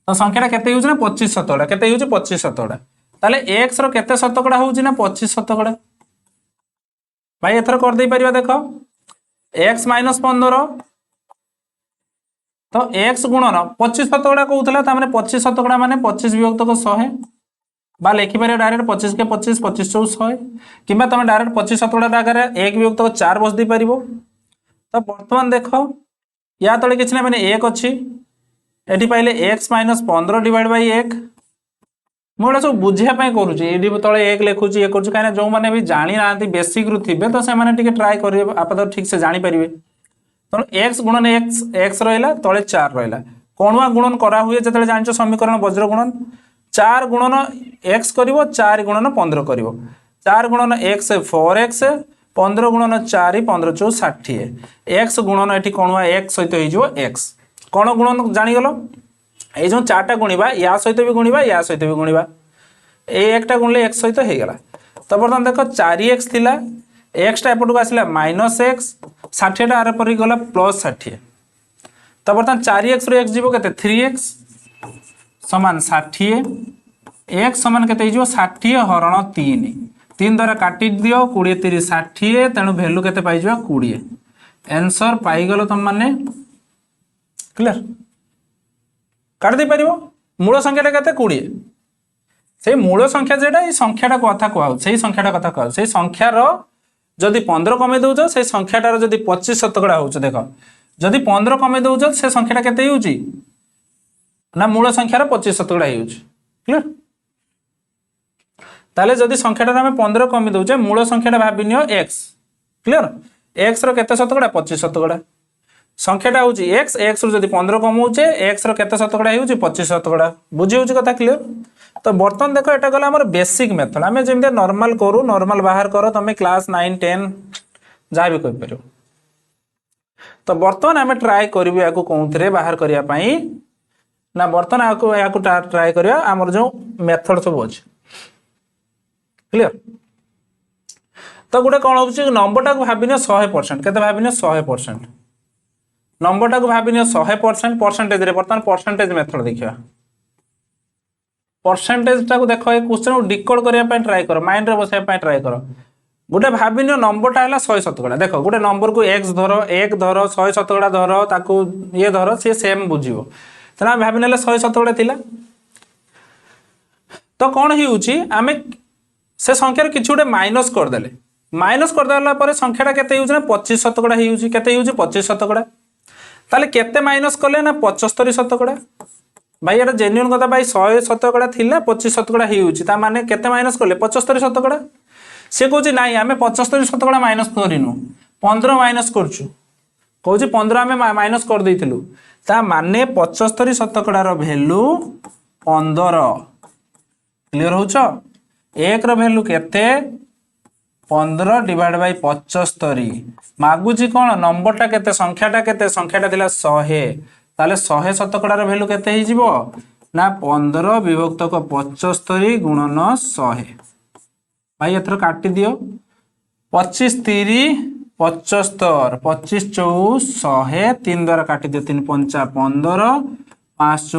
तो संख्याटा केते होउची ना 25 शतकड़ा केते होउची 25 शतकड़ा ताले x रो केते शतकड़ा होउची ना 25 शतकड़ा। भाई एथर कर दे परिबा देखो x माइनस 15 तो x गुणन 25 शतकड़ा कहूला ता माने 25 शतकड़ा माने 25 विभक्त को 100 बा लिखि पारे डायरेक्ट 25 के 25 25 चौ 100 किबा तमे डायरेक्ट 25 शतकड़ा दागरे 1 विभक्त को 4 बस दे परिबो। तो वर्तमान देखो या तळे किछ ना माने 1 अछि एठी पाइले x माइनस 15 डिवाइड बाय 1 मोडा सब बुझिया पय करूची एडी तळे 1 लेखुची 1 करूची काने जो माने भी जानि नांती बेसिक रु थिबे तो से माने टिके ट्राई करिवे आप तो ठीक से जानि परिबे। तो x गुणन x x रहला तळे 4 रहला कोणवा गुणन करा हुए जतळे जानिचो समीकरण वज्र गुणन 4 गुणन x करिवो 4 गुणन 15 करिवो 4 गुणन x 4x 15 गुणन 4 15 चौ 60 x गुणन एठी कोणवा x सहित होई जो x कोन गुणन जानि गलो ए जो 4टा गुणिबा या सहित भी गुणिबा या सहित भी गुणिबा ए एकटा गुणले x सहित हे गेला। तो बर्तमान देखो 4x थिला x टा एपटू आसिला -x 60 टा आर पर गला +60 तो बर्तमान 4x रो x जीवो केते 3x समान 60 x समान केते जीवो 60 हरण 3 3 द्वारा काटी दियो 20 30 60 तेनु वैल्यू केते पाइ जीवा 20 आंसर पाइ गलो तुम माने क्लियर काट दे परिबो मूल संख्याटा केते 20 से मूल संख्या जेटा ई संख्याटा कथा कहौ सेही संख्याटा कथा कहौ सेही संख्यार जदि 15 कमे दउछ से संख्याटार जदि 25 शतकड़ा होछ देखो जदि 15 कमे दउछ से संख्याटा केते होउची ना मूल संख्यार 25 शतकड़ा होउची क्लियर। ताले जदि संख्याटार हम 15 कमे दउछ मूल संख्याटा भाबिनियो x क्लियर x रो केते शतकड़ा 25 शतकड़ा संख्याटा होउची x x रो जदि 15 कमाउछे x रो केते शतकड़ा होउची 25 शतकड़ा बुझी होउची कथा क्लियर। तो बर्तन देखो एटा गला हमर बेसिक मेथड हमें जेमते नॉर्मल करू नॉर्मल बाहर करो तमे क्लास 9 10 जा भी कर परयो। तो बर्तन हमें ट्राई करबे याको कोंथरे बाहर करिया पई ना बर्तन याको ट्राई करिया हमर जो मेथड सब अछि क्लियर। तो गुटे कोन होउची नंबरटा को भाबिनो 100% केते भाबिनो 100% नंबरटा को भाबिनो 100% परसेंटेज रे बर्तन परसेंटेज मेथड देखिया परसेंटेज टा को देखो ए क्वेश्चन को डिकोड करिया पय ट्राई करो माइंड रे बसाय पय ट्राई करो गोटे भाबिनो नंबरटा हला 100 शतकड़ा देखो गोटे नंबर को x धरो 1 धरो 100 शतकड़ा धरो ताको ये धरो से सेम बुझिवो तना भाबिनले 100 शतकड़ा थिला तो कोन हिउची आमे से संख्या रे किछु गोटे माइनस कर देले माइनस कर देला पर संख्याटा केते हिउची ना 25 शतकड़ा हिउची केते हिउची 25 शतकड़ा ताले केते माइनस करले ना 75 शतकड़ा भाई एटा जेन्युइन कथा भाई 100 शतकड़ा थिला 25 शतकड़ा हिउची ता माने केते माइनस करले 75 शतकड़ा से कहूची नाही आमे 75 शतकड़ा माइनस करिनु 15 माइनस करछु कौच 15 आम माइनस कर देलु ता माने 75 शतकड़ार भैल्यू 15 क्लियर होच एक भैल्यू केते 15 डिवाइड बाय 75 मागुची कौन नंबरटा केते संख्याटा 100 ताले 100 शतकड़ार भैल्यू केते ही जीवो ना 15 विभक्त 75 गुणन 100 भाई एथर काटी दियो 25 3 75 25 24 100 3 द्वारा काटी दियो 3 5 15 5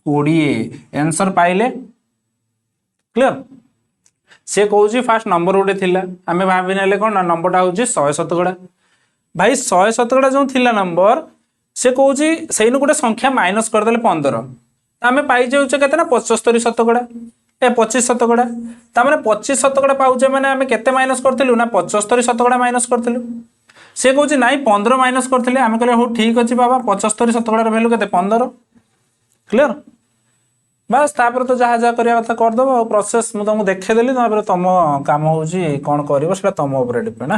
20 आंसर पाइले क्लियर से कहूँ फास्ट नंबर गोटे थिला आम भावी ना कौन नंबरटा हूँ 100 शतकड़ा भाई 100 शतकड़ा जो थिला नंबर से कहूँ से गोटे संख्या माइनस करदे 15 आम पाई जाऊे के 75 शतकड़ा 25 शतकड़ा ताने 25 शतकड़ा पाऊे मैंने आम के माइनस करूँ ना 75 शतकड़ा माइनस करूँ से कहूँ ना 15 माइनस करते आम कहले हो ठीक अच्छे बाबा 75 शतकड़ार भैल्यू के 15 क्लियर बस तापर तो जहाँ जहाँ करवा कथा करदेव और प्रोसेस मुझे तुमको देखदेली तुम काम हूँ कौन कर तुम उपर डिपेंड ना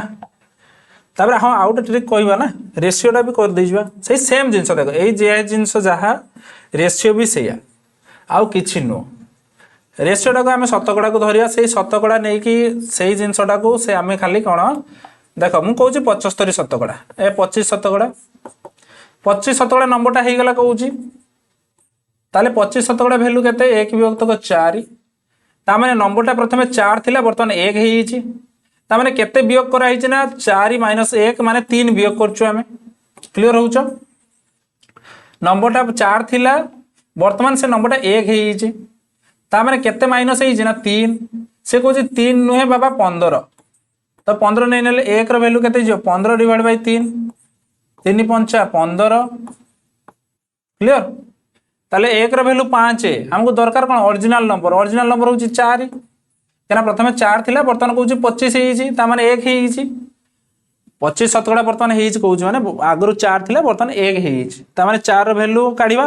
तापर हाँ आउ गोटे ट्रिक कहवा ना रेसीोटा भी कर देवा से सेम जिनस देख ये जिनस जहाँ रेसीो भी सैया आउ कि नुह रेसीोटा को आम शतकड़ा को धरिया से शतकड़ा नहीं कि से जिनसटा को से आम खाली कौन देख मुझे कहूँ 75 शतकड़ा 25 शतकड़ा 25 शतकड़ा नंबरटा हो गला कहूँ ताले 25 शतकड़ा भैल्यू के 1 विभक्त 4 ताने नंबरटा प्रथम 4 थिला बर्तमान 1 हो ताने केते वियोग कराई ना 4 माइनस 1 माने 3 वियोग करछु आमे क्लियर होउछ नंबरटा 4 थिला बर्तमान से नंबरटा 1 हो ताने केते माइनस हो ना 3 से कहूँ 3 नुहे बाबा 15 तो 15 नहीं नेले 1 रो वैल्यू केते जो 15 डिवाइड बाय 3 3 5 15 क्लियर ताले 1 रो वैल्यू 5 हमको दरकार कौन ओरिजिनल नंबर हूँ 4 क्या प्रथम 4 थिला बर्तमान कहूँ 25 हो माने 1 हो 25 शतकड़ा बर्तमान हो माने आगु 4 थिला बर्तमान 1 हो माने 4 रो वैल्यू काढ़ा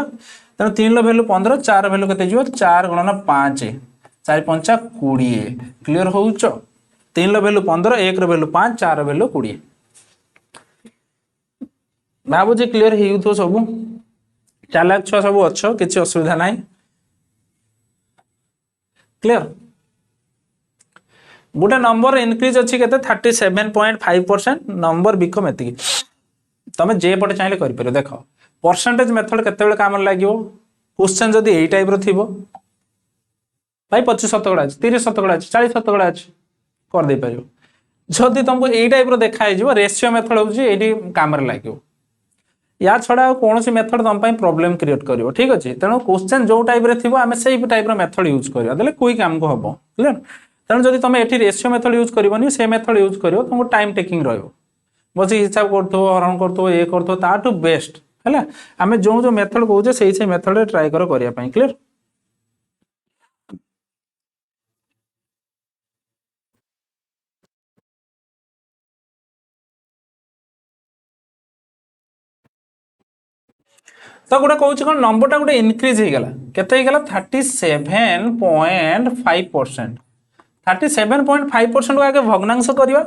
तेणु 3 रो वैल्यू 15 4 रो वैल्यू केते जीवो 4 गुणन 5 4 5 20 क्लियर होउछ 3 रो वैल्यू 15 1 रो वैल्यू 5 4 रो वैल्यू 20 भाबुजी क्लियर हो सब चालाक छुआ सब अच्छो किसी असुविधा ना क्लियर गोटे नंबर इनक्रीज अच्छी के 37.5% नंबर बिकम एति तुम जे पटे चाहिए कर देख परसेंटेज मेथड केते काम लगे क्वेश्चन जदि यही टाइप थी भाई 25 शतकड़ा अच्छे 30 शतकड़ा अच्छे 40 शतकड़ा अच्छे करदे पार जदि तुमको यही टाइप देखाई रेसीो मेथड हूँ काम लगे या छड़ा कौन मेथड तुम प्रॉब्लम क्रिएट कर ठीक अच्छे तेणु क्वेश्चन जो टाइप थी आम से टाइप मेथड यूज करवा देले क्विक आमको हम क्लियर तेणु जब तुम ये रेसीो मेथड यूज करनी से मेथड यूज कर तुमको टाइम टेकिंग बस हिसाब कर हरण कर ये कर ताठू बेस्ट है आम जो जो मेथड कहे से मेथड ट्राए करने क्लियर तो गोटे कौन कौन नंबरटा गोटे इनक्रीज हो गला केते हो गला 37.5% 37.5% को आगे भग्नांश करवा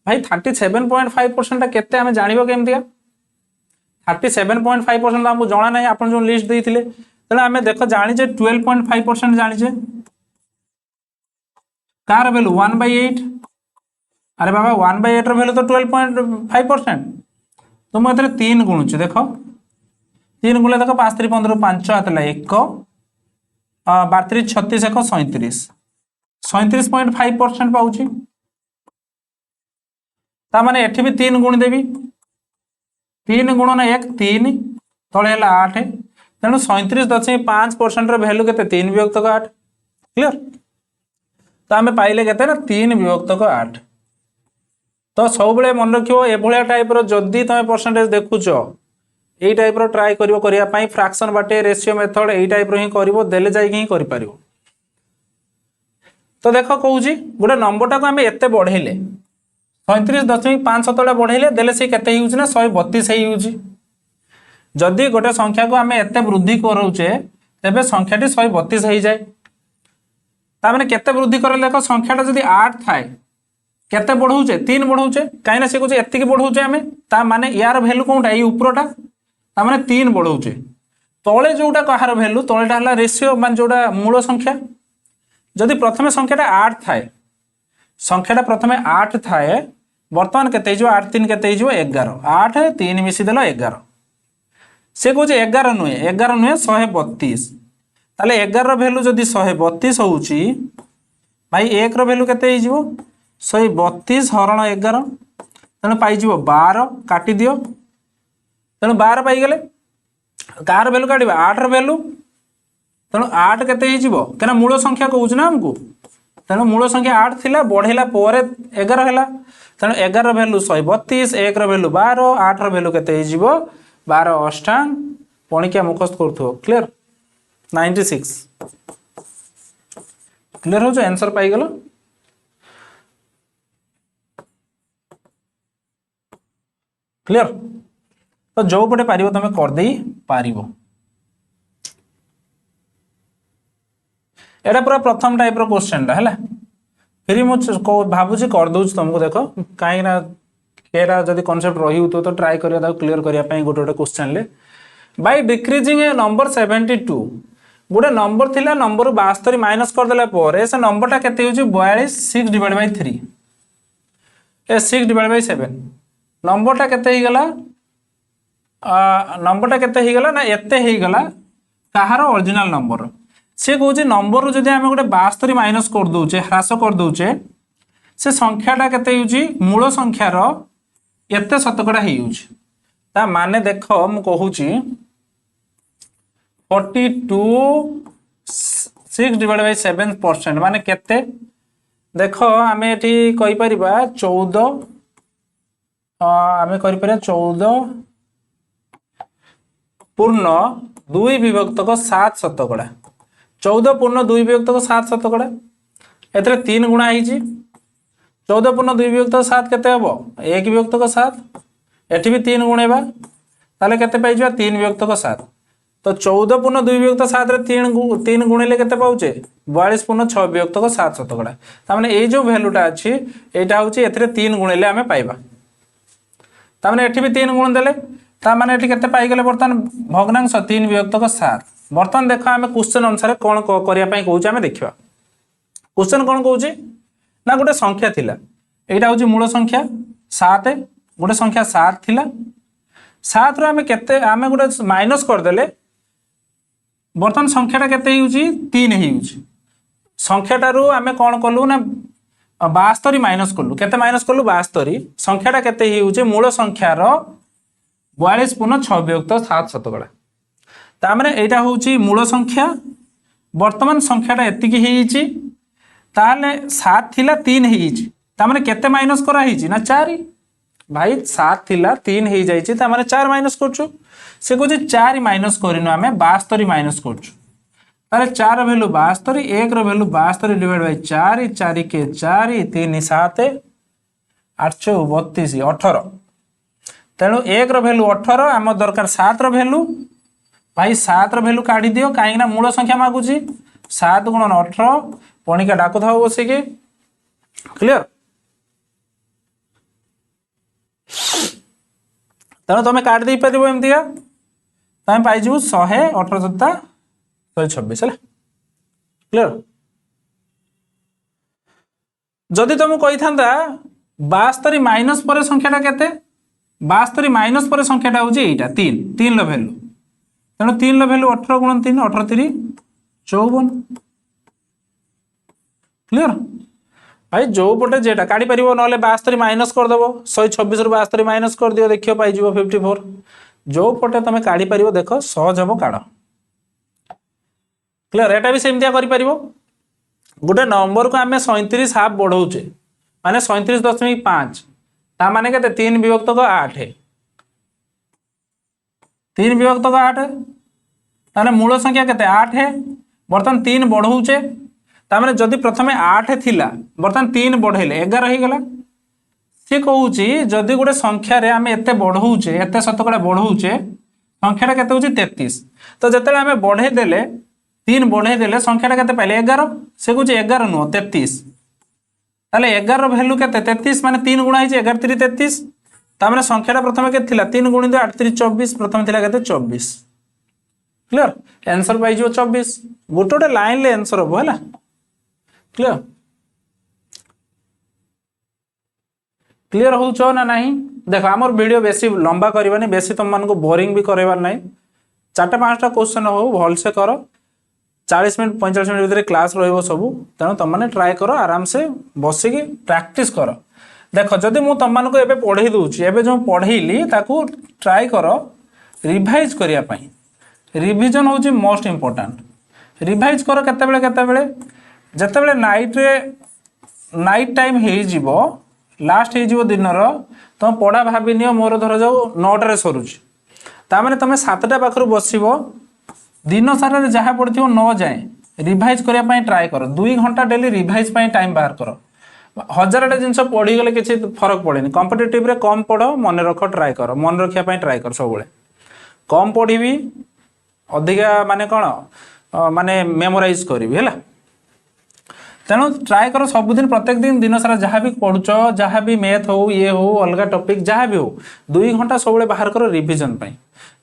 भाई 37.5% केते हमें जानिबो केमतिया 37.5% हमको जाना नहीं आपन जो लिस्ट देइथिले तेना हमें देखो जानिजे 12.5% जानिजे कार वैल्यू 1/8 अरे बाबा 1/8 रो वैल्यू तो 12.5% तो मैं एतरे 3 गुणुछु देखो 3 गुणे देखो 5 3 15 5 आतला 1 12 3 36 1 37 37.5% पाउची ता माने एठी भी 3 गुण देबी 3 गुणन 1 3 तळे हला 8 तेणु 37.5% रो वैल्यू केते 3 विभक्त 8 क्लियर तो आम पाइले केते ना 3 विभक्त 8 तो सब बेले मन रखियो ए भलिया टाइप रो जदी तमे परसेंटेज देखुचो एई टाइप रो ट्राई करिवो करिया पई फ्रैक्शन बाटे रेशियो मेथड एई टाइप रो ही करिवो देले जाई ही करि पारिवो तो देखो कहूची गोटे नंबरटा को आम एते बढ़ेले 37.5 बढ़ेले देले से केते यूज ना 132 ही यूज जदि गोटे संख्या को आम एते वृद्धि करूचे तेबे संख्याटी 132 हो जाए तामाने केते वृद्धि करले देखो संख्याटा जदि 8 थाए केते बढ़ाऊे 3 बढ़ाऊे कहीं से कहे एति बढ़ाऊे आम ता माने यार भैल्यू कौनटा ये उपरटा ता माने 3 बढ़ाऊे तले जोटा कहार भैल्यू तलेटा है रेशियो मान जोटा मूल संख्या जदि प्रथम संख्याटा 8 थाए संख्याटा प्रथम 8 थाए बर्तमान केते 8 3 केते 11 8 3 मिशीदेल 11 से कहे 11 नुहे 132 ताले 11 भैल्यू जदि 132 होउची भाई 1 रो भैल्यू केते 132 हरण 11 तेणु पाई 12 काटी दियो तेणु 12 पाईगले कार भैल्यू काटा 8 रो भैल्यू तेणु 8 केते क्या मूल संख्या कहूँ ना आमको तेणु मूल संख्या 8 थिला बढ़ेला 11 है तेणु 11 भैल्यू 132 1 रो भैल्यू 12 8 रो भैल्यू केते 12 अष्टांग पणिकिया मुखस्त करूँ क्लियर 96 क्लियर हो आंसर पाईगल क्लियर तो जो पटे पार तुम करदे पार एटा पूरा प्रथम टाइप रो क्वेश्चन है फिर मुझे भावुँ करदे तुमको देख कहीं जब कनसेप्ट रही तो ट्राए करिया क्लीयर करने गोटे गोटे क्वेश्चन ले बाय डिक्रीजिंग ए नंबर 72 गोटे नंबर थिला नंबर 72 माइनस करदेला पर से नंबरटा केते होची 42 6 divide by 3 A 6 divide by 7 नंबरटा केते ही गला नंबरटा केते ही गला ना एते ही गला कहार ओरिजिनल नंबर से कहूँ नंबर रू जदि आम गोटे 72 माइनस कर दउचे ह्रास कर दउचे से संख्याटा केते होची मूल संख्यार एते शतकड़ा हो ता माने देख मु कहूची 42 6 डिवाइड बाय 7% माने केते देख आम ये कही परिबा 14 आम करि परिबा 14 पूर्ण 2 विभक्तक 7 शतकड़ा 14 पूर्ण 2 विभक्तक 7 शतकड़ा एतरे 3 गुणा होईची 14 पूर्ण 2 विभक्तक 7 केते हबो 1 विभक्तक 7 एठी भी 3 गुणेबा ताले केते पाई जिबा 3 विभक्तक 7 तो 14 पूर्ण 2 विभक्त 7 रे 3 गुणिले केते पाउचे 42 पूर्ण 6 विभक्तक 7 शतकड़ा तामाने ए जो वैल्यूटा अछि एटा होची एथरे 3 गुणिले आमे पाइबा तामाने एठी भी 3 गुण देले तामाने एठी केते पाई गेले बर्तन भग्नांश 3 विभक्तक 7 बर्तन देखो आमे क्वेश्चन अनुसार कोन करिया पई कहूचे आमे देखिबा क्वेश्चन कोन कहूची ना गोटे संख्या थिला एटा होची मूल संख्या 7 गोटे संख्या 7 थिला 7 रो आमे केते आमे गोटे माइनस कर देले बर्तन संख्याटा केते होउची 3 होउची संख्याटारू आमे कोन कलु ना 72 माइनस कलु केते माइनस कलु 72 संख्याटा केते होउची मूल संख्यार 42 पूर्ण 6 विभक्त 7 शतकड़ा तामने एटा होउची मूल संख्या वर्तमान संख्याटा एतिकी हेइची ताले 7 थिला 3 हेइची तामने केते माइनस करा हेइची ना 4 भाई 7 थिला 3 हेइ जाइची तामने 4 माइनस करछु से कहूँ 4 माइनस करिनु आमे 72 माइनस करछु ताले 4 वैल्यू 72 1 रो वैल्यू 72 डिवाइड बाय 4 4 के 4 3 7 8 32 18 तेणु 1 रो वैल्यू 18 आम दरकार 7 रो वैल्यू भाई 7 रो वैल्यू काढी दियो काहे ना मूल संख्या मागुची 7 गुणन 18 पणिका डाकु थाओ बसे के क्लियर तेणु तुम काट दे पार एमतिया तुम पाई 100 18 सत्ता 126 है क्लियर जदि तुम कही था 72 माइनस पर संख्याटा केते 72 माइनस पर संख्याटा होची एटा 3 3 लो वैल्यू तेणु 3 लो वैल्यू 18 गुणन 3 18 3 54 क्लियर भाई जो पटे जेटा काढ़ी पार ना 72 माइनस करदेव 126 रु 72 माइनस कर दियो देखियो पाई 54 जो पटे तुम काढ़ी पार देख सहज हम काढ़ क्लियर एटा भी सेमतिया करि परिबो गोटे नंबर को आम 37 हाफ बढ़ाऊे माने 37.5 ता माने केते 3 विभक्तक 8 3 विभक्तक 8 ताने मूल संख्या केते 8 है बर्तन 3 बढ़ाऊे तामें जदि प्रथमे 8 थिला बर्तन 3 बढ़ेले 11 हो गला सी कहूँ जदि गोटे संख्यार आम एत बढ़ाऊे एत शतकड़ा बढ़ाऊे संख्याटा केते होची 33 तो जिते आम बढ़े देले 3 बढ़े देले संख्याटा केते पाइले 11 से कहूँ 11 नुह 33 ताले 11 रो वैल्यू केते 33 माने 3 गुणा हिजे 11 3 33 तामने संख्याटा प्रथमे केते थिला 3 गुणित 8 3 24 प्रथम थिला केते 24 क्लियर आंसर पाइ जो 24 गोटे लाइन ले आंसर हो हैला क्लियर क्लियर हो ना नहीं देख आमर वीडियो बेसी लंबा करवानी बेसी तुम मान को बोरिंग भी करवार नहीं 4-5टा क्वेश्चन हो भलसे कर 40 मिनट 45 मिनट भीतर क्लास रहिबो सब तेणु तुम मैंने ट्राए कर आराम से बसिकी प्रैक्टिस कर देख जदि मु तुम मान को एबे पढ़े दूची एबे जो पढ़ेली ताकू ट्राए कर रिवाइज करिया पई रिवीजन होची मोस्ट इंपोर्टेंट रिवाइज कर केतेबेले जतेबेले नाइट टाइम हे जीवो लास्ट हो दिन तुम पढ़ा भाभी नियो मोर धर जाऊ 9टार सरुच ताने तुम 7टा पाखर बस दिन सारा जहाँ पढ़ी 9 जाए रिवाइज करने ट्राए कर 2 घंटा डेली रिवाइज टाइम बाहर कर 1000टा जिनस पढ़ीगले किसी फरक पड़े कॉम्पिटिटिव रे कम पढ़ मन रख ट्राए कर मन रखा ट्राए कर सब कम पढ़ी अधिका माने कौन माने मेमोराइज करी है तेणु ट्राए कर सबुदिन प्रत्येक दिन सारा जहाँ भी पढ़ुच जहाँ भी मैथ हो ये हो अलग टॉपिक जहाँ भी हो 2 घंटा सब बाहर कर रिविजन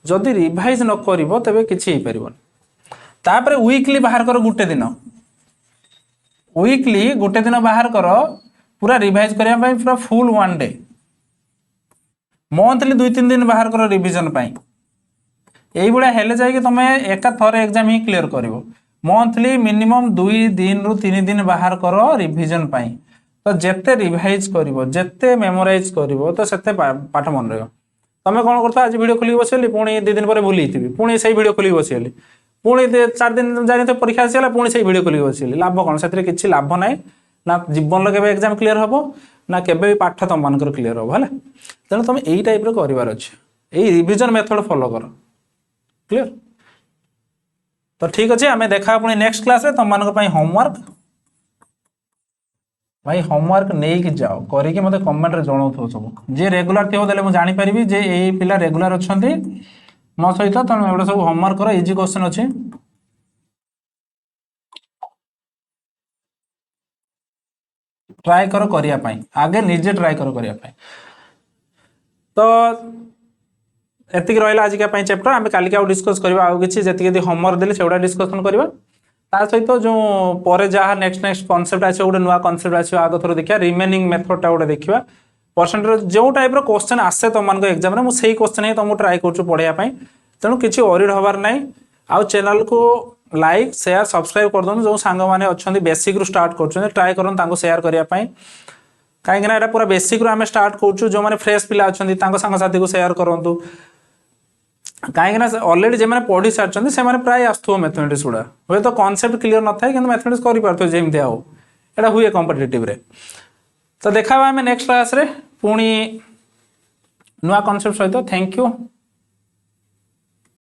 जदि रिवाइज न करिवो तबे किछि ही परिबन तापरे वीकली बाहर कर गुटे दिन बाहर कर पूरा रिवाइज करिया पई पूरा फुल 1 डे मंथली 2-3 दिन बाहर कर रिविजन पई एई बुला हेले जाय कि तमे एका थरे एग्जाम ही क्लियर करिवो मंथली मिनिमम 2 दिन रु 3 दिन बाहर कर रिविजन पाई तो जेते रिवाइज करिवो जेते मेमोराइज करिवो तो सेते पाठ मन रहयो तमे कोन करता आज वीडियो खोली बसेली पुणी 2 दिन पर भूली थी पुणी सही वीडियो खोली बसेली पुणी 4 दिन जानि तो परीक्षा आसीला पुणी सही वीडियो खोली बसेली लाभ कोन सेतरे किछि लाभ नाही ना जीवन लगे एग्जाम क्लियर हबो ना केबे भी पाठ तम मानकर क्लियर हबो हला तेन तमे एई टाइप रो करिवार अछि एई रिविजन मेथड फॉलो कर क्लियर तो ठीक अच्छे आम देखा अपनी नेक्स्ट क्लास रे तुम मानक पई होमवर्क भाई होमवर्क नहीं कि जाओ करिके मते कमेंट रे जणाउथो सब जे रेगुलर थियो देले मु जानि परिबी जे एई पिला रेगुलर अछंती मो सहित तने एबडा सब होमवर्क करो इजी क्वेश्चन अछि ट्राई करो करिया पई आगे निजे ट्राई करो करिया पई तो एतिक रहा आज चैप्टर आम कालिका डिस्कस करवा आउ किसी जी होमवर्क देले सेगुड़ा डिस्कसन करवा ता सहित जो पर जहाँ नेक्स्ट कॉन्सेप्ट आस गोटे नुआ कॉन्सेप्ट आसो आग थर देखा रिमेनिंग मेथडटा गोटे देखा परसेंटेज जो टाइप क्वेश्चन आसे तुम मान एग्जाम मुझे क्वेश्चन ही तुमको ट्राए कर पढ़ाई तेणु किसी वरीड हबार ना आउ चैनल को लाइक शेयर सब्सक्राइब कर दो जो सांग मैंने अच्छा बेसिक रू स्टार्ट कर ट्राए कर शेयर करने कहीं पूरा बेसिक रू आम स्टार्ट कर जो मैंने फ्रेश पिला अच्छा सांगसाथी को शेयर करूँ कहीं ऑलरेडी जो मैंने पढ़ी सारी से प्राय आसो मैथमेटिक्स गुड़ा हे तो कॉन्सेप्ट क्लियर न था कि मैथमेटिक्स कर जमी आउ एटा हुए कॉम्पिटिटिव रे तो देखा आम नेक्स्ट क्लास रे पुणी नुआ कॉन्सेप्ट सहित थैंक यू।